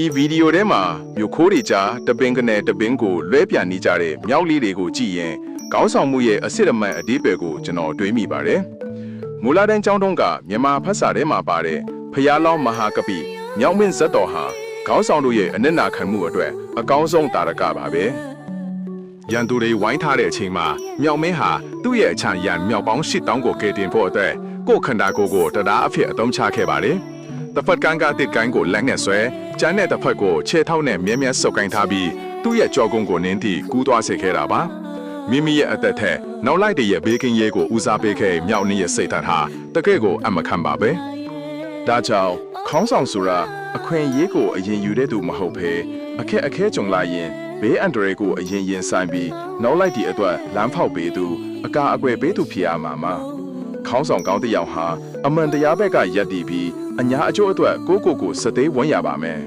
ဒီဗီဒီယိုထဲမှာမြို့ခိုးတွေကြားတပင်ကနေတပင်ကိုလွဲပြန်နေကြတဲ့မြောက်လေးတွေကိုကြည့်ရင်ခေါင်းဆောင်မှုရဲ့အစစ်အမှန်အဓိပ္ပာယ်ကိုကျွန်တော်တွေးမိပါတယ်။မူလာတန်းကျောင်းတုံးကမြန်မာဖတ်စာထဲမှာပါတဲ့ဖျားလောင်းမဟာကပိမြောက်မင်းဇက်တော်ဟာခေါင်းဆောင်တို့ရဲ့အနစ်နာခံမှုအတွက်အကောင်းဆုံးတာရကပါပဲ။ရန်သူတွေဝိုင်းထားတဲ့အချိန်မှာမြောက်မင်းဟာသူ့ရဲ့အချမ်းရန်မြောက်ပေါင်း8000ကိုကယ်တင်ဖို့အတွက်ကိုယ်ခန္ဓာကိုယ်ကိုတရားအဖြစ်အသုံးချခဲ့ပါတယ်။တစ်ဖက်ကန်းကတစ်ကိုင်းကိုလက်နဲ့ဆွဲကျန်တဲ့တစ်ဖက်ကိုခြေထောက်နဲ့မြဲမြဲဆုပ်ကိုင်းထားပြီးသူ့ရဲ့ကြောကုန်းကိုနင်းသည့်ကူးသွားစေခဲ့တာပါမိမိရဲ့အသက်ထက်နောက်လိုက်တဲ့ဘေးကင်းရဲကိုဦးစားပေးခဲ့မြောက်နှင်းရဲ့စိတ်ဓာတ်ဟာတကယ့်ကိုအမခံပါပဲဒါကြောင့်ခေါင်းဆောင်ဆိုတာအခွင့်အရေးကိုအရင်ယူတဲ့သူမဟုတ်ဘဲအခက်အခဲကြုံလာရင်ဘေးအန္တရာယ်ကိုအရင်ရင်ဆိုင်ပြီးနောက်လိုက်တဲ့အတွက်လမ်းဖောက်ပေးသူအကာအကွယ်ပေးသူဖြစ်ရမှာမှာခေါင်းဆောင်ကောင်းတစ်ယောက်ဟာအမှန်တရားဘက်ကရပ်တည်ပြီးအညာအကျိုးအတွက်ကိုယ့်ကိုယ်ကိုစသေးဝန်းရပါမယ်